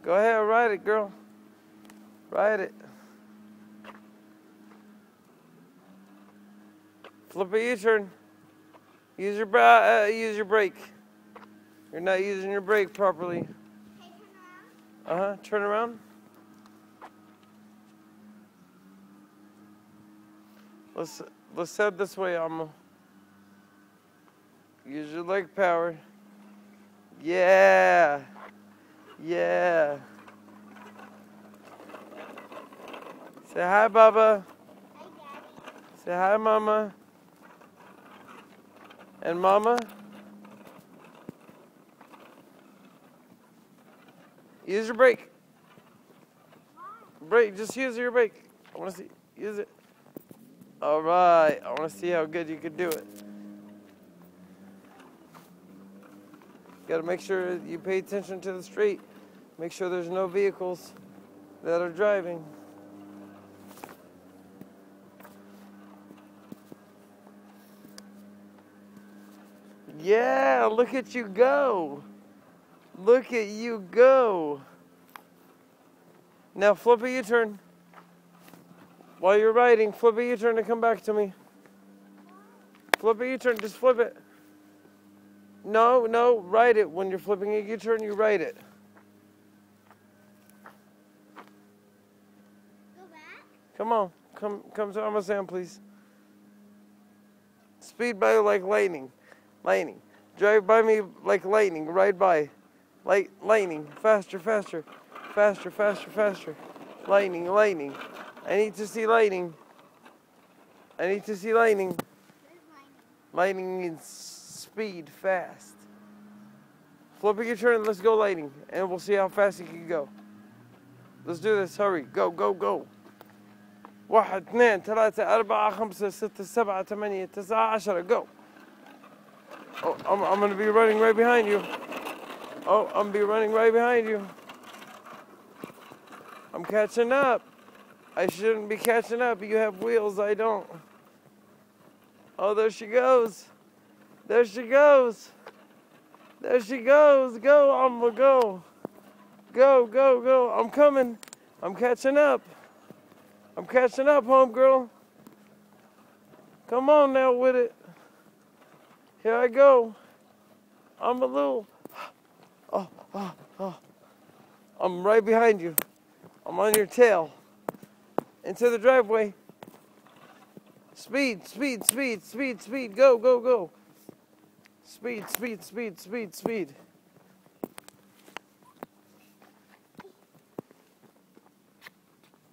Go ahead, ride it, girl. Ride it. Flip a U-turn. Use your brake. You're not using your brake properly. Hey, turn around. Turn around. Let's head this way, Alma. Use your leg power. Yeah. Yeah. Say hi, Baba. Hi, Daddy. Say hi, Mama. And Mama. Use your brake. Brake. Just use your brake. I want to see. Use it. All right. I want to see how good you can do it. Got to make sure you pay attention to the street. Make sure there's no vehicles that are driving. Yeah, look at you go. Look at you go. Now flip a U-turn. While you're riding, flip a U-turn and come back to me. Flip a U-turn, just flip it. No, ride it. When you're flipping a U-turn, you ride it. Go back. Come on, come to Amazon, please. Speed by like lightning. Drive by me like lightning. Ride by. Lightning. Faster. Lightning. I need to see lightning. Where's lightning? Lightning means speed, fast. Flip a U-turn, let's go lightning. And we'll see how fast you can go. Let's do this, hurry. Go. 1 2 3 4 5 6 7 8 9 10 go. Oh, I'm going to be running right behind you. I'm catching up. I shouldn't be catching up. You have wheels, I don't. Oh, there she goes. Go, Alma, go. Go. I'm coming. I'm catching up, homegirl. Come on now with it. Here I go. I'm a little. Oh. I'm right behind you. I'm on your tail. Into the driveway. Speed. Go. Speed.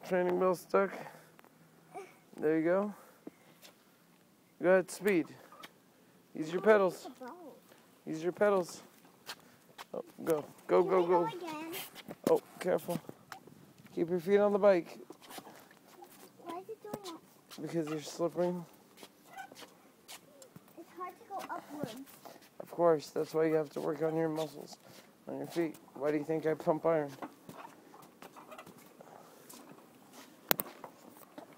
Training wheel stuck. There you go. Go ahead, speed. Use your pedals. Oh, go. Again. Oh, careful. Keep your feet on the bike. Why is it doing that? Because you're slipping. It's hard to go upwards. Of course, that's why you have to work on your muscles, on your feet. Why do you think I pump iron?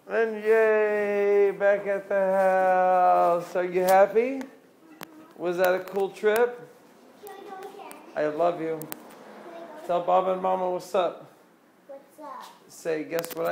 And yay, back at the house. Are you happy? Was that a cool trip? Can I go again? I love you. Tell Baba and Mama what's up. What's up? Say, guess what